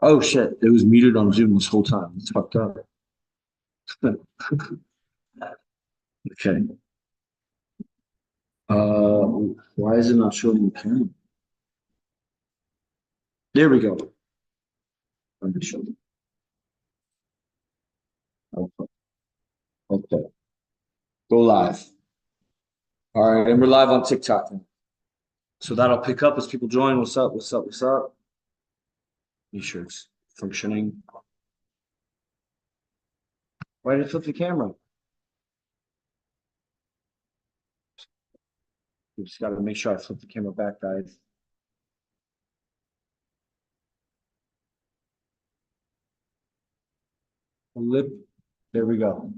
Oh shit, it was muted on Zoom this whole time. It's fucked up. Okay. Uh, why is it not showing the camera? There we go. Let me show you. Okay. Okay. Go live. All right, and we're live on TikTok now. So that'll pick up as people join. What's up? What's up? What's up? Make sure it's functioning. Why did it flip the camera? We just got to make sure I flip the camera back, guys. Lip. There we go.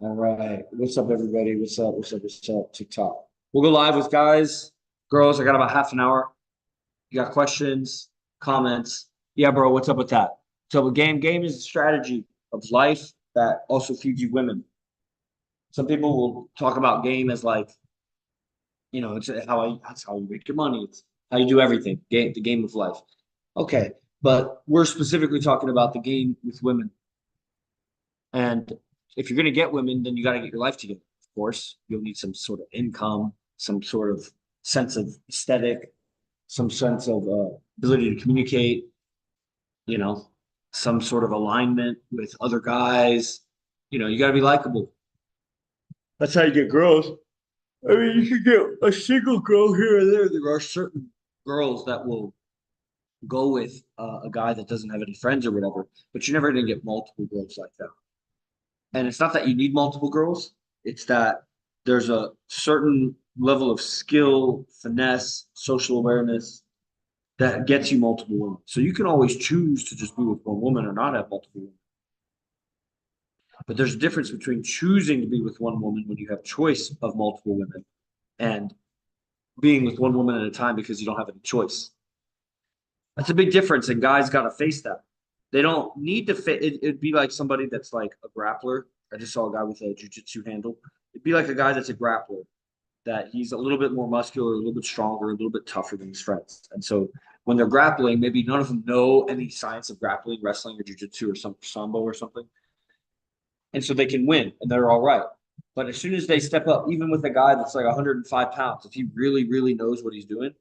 All right. What's up, everybody? What's up? What's up? What's up? TikTok. We'll go live with guys, girls. I got about half an hour. You got questions, comments? Yeah, bro. What's up with that? So the game is a strategy of life that also feeds you women. Some people will talk about game as like, it's that's how you make your money. It's how you do everything. The game of life. Okay, but we're specifically talking about the game with women. And if you're going to get women, then you got to get your life together. Of course, you'll need some sort of income, some sort of sense of aesthetic, some sense of ability to communicate, you know, some sort of alignment with other guys. You got to be likable. That's how you get girls. I mean, you can get a single girl here or there. There are certain girls that will go with a guy that doesn't have any friends or whatever, but you're never going to get multiple girls like that. And it's not that you need multiple girls, it's that there's a certain level of skill, finesse, social awareness that gets you multiple women. So you can always choose to just be with one woman or not have multiple women. But there's a difference between choosing to be with one woman when you have choice of multiple women and being with one woman at a time because you don't have any choice. That's a big difference, and guys got to face that. They don't need to fit. It'd be like somebody that's like a grappler. I just saw a guy with a jujitsu handle. It'd be like a guy that's a grappler, that he's a little bit more muscular, a little bit stronger, a little bit tougher than his friends. And so when they're grappling, maybe none of them know any science of grappling, wrestling, or jujitsu, or some sambo or something. And so they can win, and they're all right. But as soon as they step up, even with a guy that's like 105 pounds, if he really, really knows what he's doing,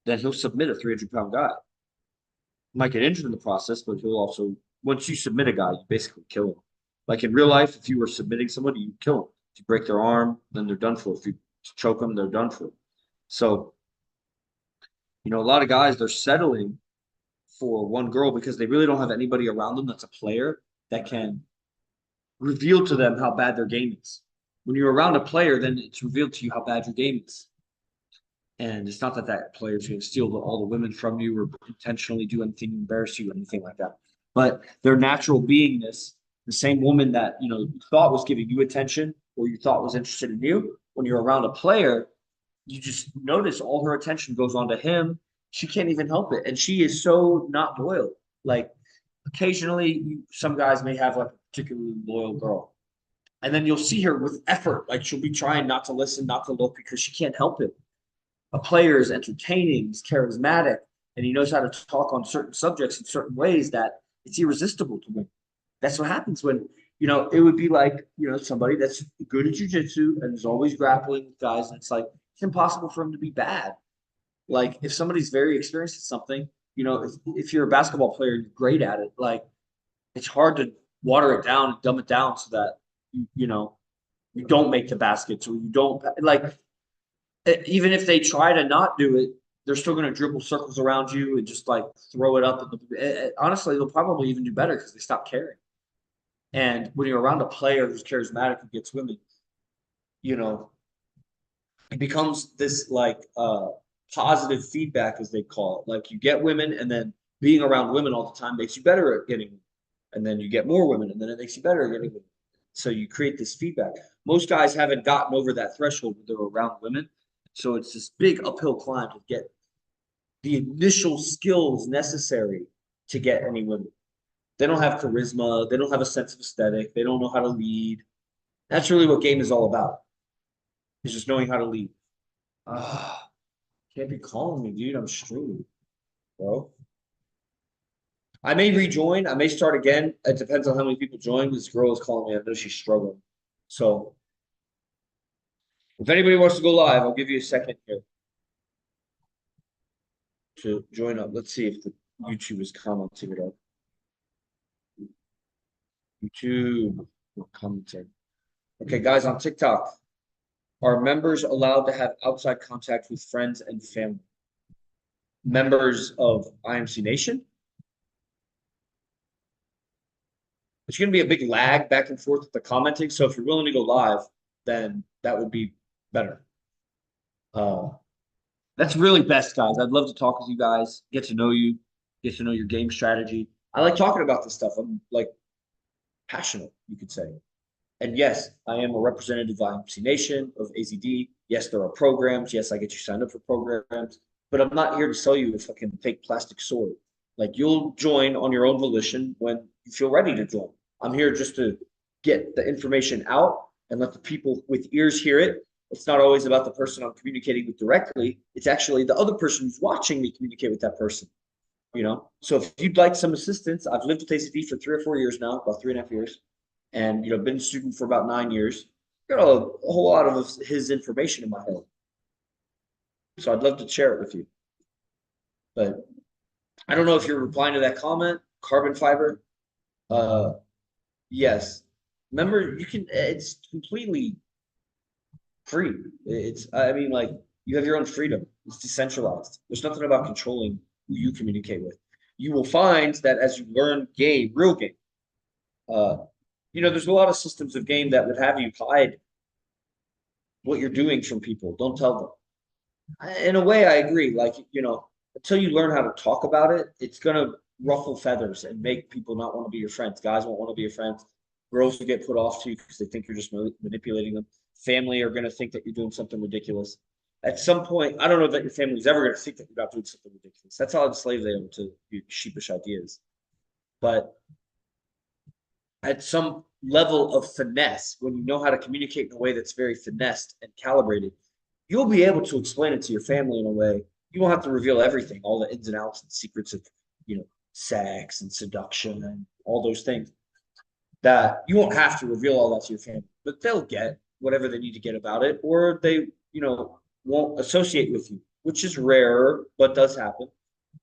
then he'll submit a 300-pound guy. Might get injured in the process, but he'll also, once you submit a guy, you basically kill him. Like in real life, if you were submitting somebody, you kill them. If you break their arm, then they're done for. If you choke them, they're done for. So, a lot of guys, they're settling for one girl because they really don't have anybody around them that's a player that can reveal to them how bad their game is. When you're around a player, then it's revealed to you how bad your game is. And it's not that that player is going to steal all the women from you or intentionally do anything to embarrass you or anything like that. But their natural beingness, the same woman that you thought was giving you attention or you thought was interested in you, when you're around a player, you just notice all her attention goes on to him. She can't even help it, and she is so not loyal. Like occasionally, some guys may have like a particularly loyal girl, and then you'll see her with effort, like she'll be trying not to listen, not to look because she can't help it. A player is entertaining, he's charismatic, and he knows how to talk on certain subjects in certain ways that it's irresistible to win. That's what happens when, it would be like, somebody that's good at jujitsu and is always grappling with guys, and it's like, it's impossible for him to be bad. Like, if somebody's very experienced at something, if you're a basketball player, you're great at it, like, it's hard to water it down and dumb it down so that, you don't make the baskets or you don't, like, even if they try to not do it, they're still going to dribble circles around you and just like throw it up. Honestly, they'll probably even do better because they stop caring. And when you're around a player who's charismatic who gets women, you know, it becomes this like positive feedback, as they call it. Like you get women, and then being around women all the time makes you better at getting, and then you get more women, and then it makes you better at getting women. So you create this feedback. Most guys haven't gotten over that threshold when they're around women. So it's this big uphill climb to get the initial skills necessary to get any women. They don't have charisma. They don't have a sense of aesthetic. They don't know how to lead. That's really what game is all about. Is just knowing how to lead. Ah, can't be calling me, dude. I'm streaming, bro. I may rejoin. I may start again. It depends on how many people join. This girl is calling me. I know she's struggling. So if anybody wants to go live, I'll give you a second here to join up. Let's see if the YouTube is commenting it up. YouTube commenting. Okay, guys, on TikTok, are members allowed to have outside contact with friends and family? Members of IMC Nation? It's going to be a big lag back and forth with the commenting. So if you're willing to go live, then that would be better. That's really best, guys. I'd love to talk with you guys, get to know you, get to know your game strategy. I like talking about this stuff. I'm like passionate, you could say. And yes, I am a representative of IMC Nation, of AZD. Yes, there are programs. Yes, I get you signed up for programs. But I'm not here to sell you a fucking fake plastic sword. Like you'll join on your own volition when you feel ready to join. I'm here just to get the information out and let the people with ears hear it. It's not always about the person I'm communicating with directly. It's actually the other person who's watching me communicate with that person. You know, so if you'd like some assistance, I've lived with AZD for 3 or 4 years now, about 3.5 years, and been a student for about 9 years. Got a whole lot of his information in my head, so I'd love to share it with you. But I don't know if you're replying to that comment, carbon fiber. Yes, remember you can. It's completely free. I mean, like you have your own freedom. It's decentralized. There's nothing about controlling who you communicate with. You will find that as you learn game, real game, uh, there's a lot of systems of game that would have you hide what you're doing from people. Don't tell them. In a way, I agree. Like, until you learn how to talk about it, it's gonna ruffle feathers and make people not want to be your friends. Guys won't want to be your friends. Girls will get put off to you because they think you're just manipulating them. Family are gonna think that you're doing something ridiculous. At some point, I don't know that your family's ever gonna think that you're not doing something ridiculous. That's how enslaved they are to sheepish ideas. But at some level of finesse, when you know how to communicate in a way that's very finessed and calibrated, you'll be able to explain it to your family in a way. You won't have to reveal everything, all the ins and outs and secrets of, sex and seduction and all those things. That you won't have to reveal all that to your family, but they'll get whatever they need to get about it, or they, won't associate with you, which is rarer, but does happen.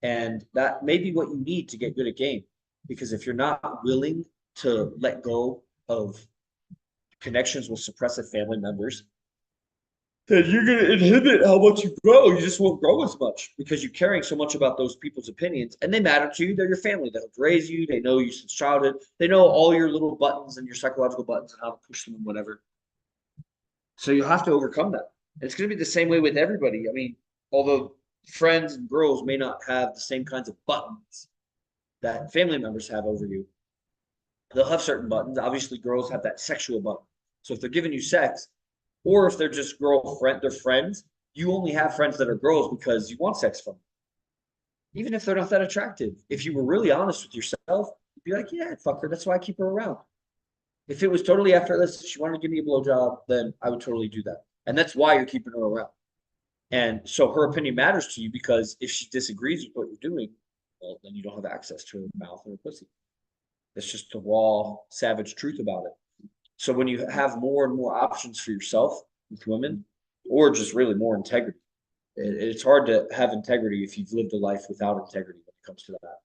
And that may be what you need to get good at game. Because if you're not willing to let go of connections with suppressive family members, then you're going to inhibit how much you grow. You just won't grow as much because you're caring so much about those people's opinions and they matter to you. They're your family. They'll raise you. They know you since childhood. They know all your little buttons and your psychological buttons and how to push them and whatever. So you'll have to overcome that. And it's going to be the same way with everybody. I mean, although friends and girls may not have the same kinds of buttons that family members have over you, they'll have certain buttons. Obviously, girls have that sexual button. So if they're giving you sex, or if they're just they're friends, you only have friends that are girls because you want sex from them. Even if they're not that attractive. If you were really honest with yourself, you'd be like, yeah, fuck her. That's why I keep her around. If it was totally effortless, if she wanted to give me a blowjob, then I would totally do that. And that's why you're keeping her around. And so her opinion matters to you because if she disagrees with what you're doing, well, then you don't have access to her mouth or her pussy. That's just the raw, savage truth about it. So when you have more and more options for yourself with women, or just really more integrity, it's hard to have integrity if you've lived a life without integrity when it comes to that.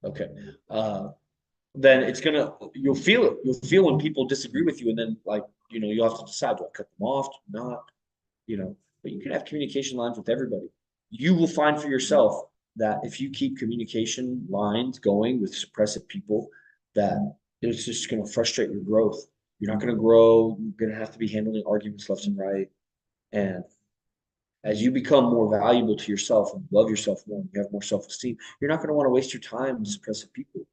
Okay. Then you'll feel it. You'll feel when people disagree with you, and then you'll have to decide, do I cut them off? Do not? But you can have communication lines with everybody. You will find for yourself that if you keep communication lines going with suppressive people, that it's just going to frustrate your growth. You're not going to grow. You're going to have to be handling arguments left and right. And as you become more valuable to yourself and love yourself more, and you have more self-esteem, you're not going to want to waste your time with suppressive people.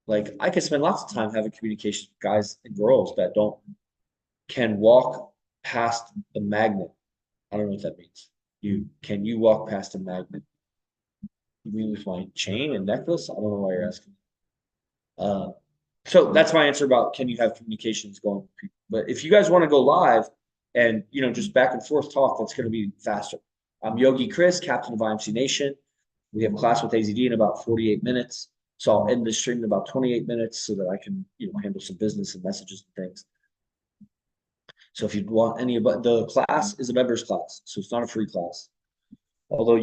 Like I could spend lots of time having communication with guys and girls that can walk past a magnet. I don't know what that means. Can you walk past a magnet? You mean with my chain and necklace? I don't know why you're asking. So that's my answer about can you have communications going with people. But if you guys want to go live and just back and forth talk, that's going to be faster. I'm Yogi Chris, captain of IMC Nation. We have class with AZD in about 48 minutes. So I'll end the stream in about 28 minutes so that I can, handle some business and messages and things. So if you want any of the class is a members class, so it's not a free class. Although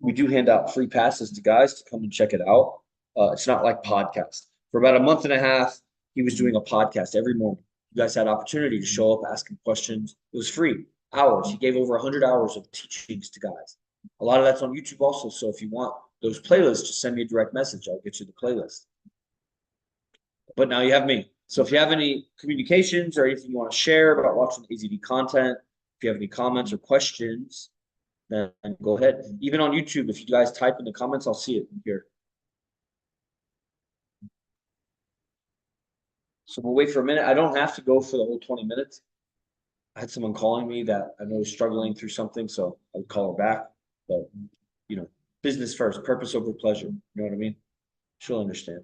we do hand out free passes to guys to come and check it out. It's not like podcast. For about a month and a half, he was doing a podcast every morning. You guys had opportunity to show up, ask him questions. It was free, hours. He gave over 100 hours of teachings to guys. A lot of that's on YouTube also. So if you want those playlists, just send me a direct message. I'll get you the playlist. But now you have me. So if you have any communications or anything you want to share about watching AZD content, if you have any comments or questions, then go ahead. Even on YouTube, if you guys type in the comments, I'll see it here. So we'll wait for a minute. I don't have to go for the whole 20 minutes. I had someone calling me that I know is struggling through something, so I would call her back. But, business first, purpose over pleasure. You know what I mean? She'll understand.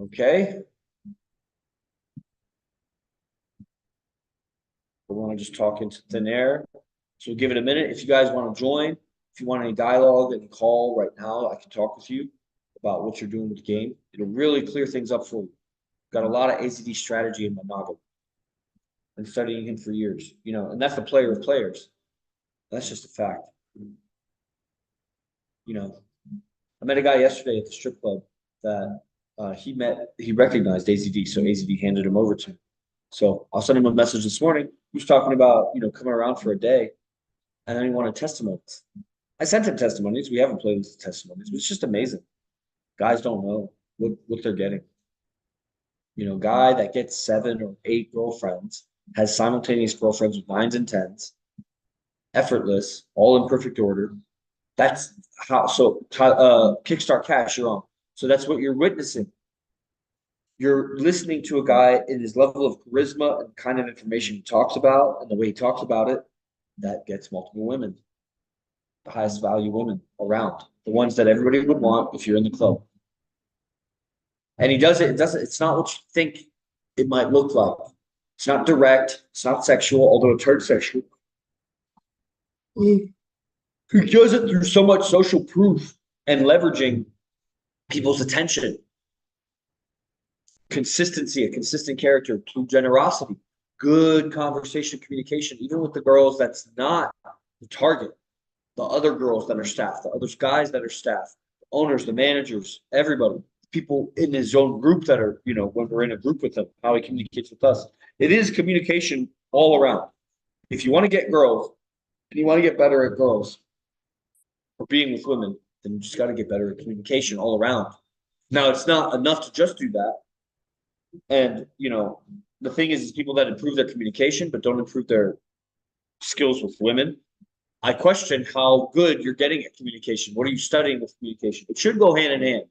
Okay. I want to just talk into thin air. So we'll give it a minute. If you guys want to join, if you want any dialogue, any call right now, I can talk with you about what you're doing with the game. It'll really clear things up for you. Got a lot of AZD strategy in my noggin. Been studying him for years, and that's the player of players. That's just a fact. I met a guy yesterday at the strip club that he recognized AZD, so AZD handed him over to me. So I'll send him a message this morning. He was talking about, coming around for a day, and then he wanted testimonies. I sent him testimonies. We haven't played with testimonies, but it's just amazing. Guys don't know what they're getting. Guy that gets 7 or 8 girlfriends, has simultaneous girlfriends with 9s and 10s, effortless, all in perfect order. That's how. So Kickstart Cash, you're on. So that's what you're witnessing. You're listening to a guy in his level of charisma and kind of information he talks about and the way he talks about it that gets multiple women, the highest value women around, the ones that everybody would want if you're in the club. And he does it. It's not what you think it might look like. It's not direct. It's not sexual, although it turns sexual. He does it through so much social proof and leveraging people's attention. Consistency, a consistent character, through generosity, good conversation, communication, even with the girls that's not the target, the other girls that are staff, the other guys that are staff, the owners, the managers, everybody, people in his own group that are, when we're in a group with him, how he communicates with us. It is communication all around. If you want to get girls and you want to get better at girls or being with women, then you just got to get better at communication all around. Now, it's not enough to just do that. And, the thing is people that improve their communication but don't improve their skills with women. I question how good you're getting at communication. What are you studying with communication? It should go hand in hand.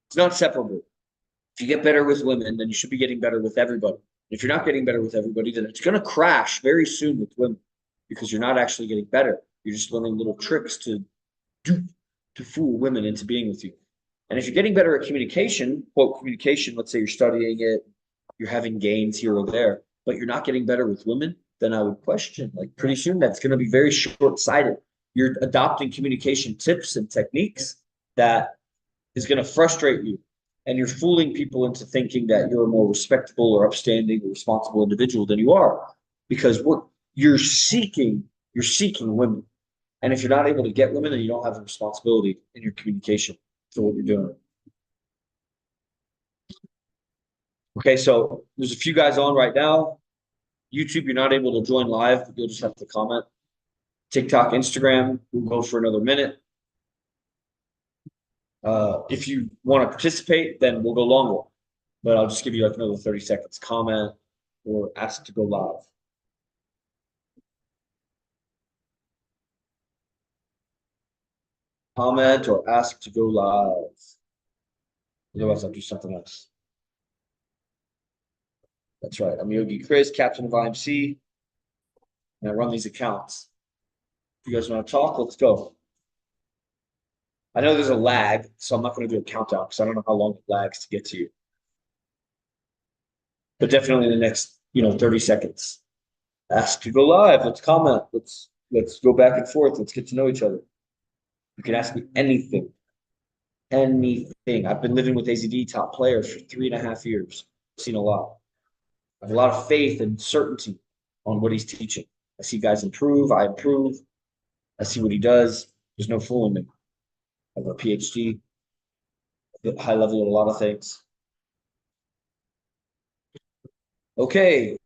It's not separable. If you get better with women, then you should be getting better with everybody. If you're not getting better with everybody, then it's going to crash very soon with women because you're not actually getting better. You're just learning little tricks to fool women into being with you. And if you're getting better at communication, quote communication, let's say you're studying it, you're having gains here or there, but you're not getting better with women, then I would question, like pretty soon that's going to be very short-sighted. You're adopting communication tips and techniques that is going to frustrate you. And you're fooling people into thinking that you're a more respectable or upstanding or responsible individual than you are. Because what you're seeking women. And if you're not able to get women, then you don't have the responsibility in your communication for what you're doing. Okay, so there's a few guys on right now. YouTube, you're not able to join live, but you'll just have to comment. TikTok, Instagram, we'll go for another minute. If you want to participate, then we'll go longer. But I'll just give you like another 30 seconds. Comment or ask to go live. Comment or ask to go live. Otherwise, I'll do something else. That's right. I'm Yogi Chris, captain of IMC, and I run these accounts. If you guys want to talk, let's go. I know there's a lag, so I'm not going to do a countdown because I don't know how long it lags to get to you. but definitely in the next, 30 seconds. Ask to go live. Let's comment. Let's go back and forth. Let's get to know each other. You can ask me anything. Anything. I've been living with AZD top players for 3.5 years. Seen a lot. I have a lot of faith and certainty on what he's teaching. I see guys improve. I improve. I see what he does. There's no fooling me. I have a PhD, high level at a lot of things. Okay.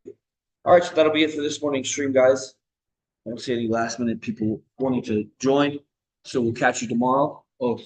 All right. So that'll be it for this morning's stream, guys. I don't see any last minute people wanting to join. So we'll catch you tomorrow. Oh,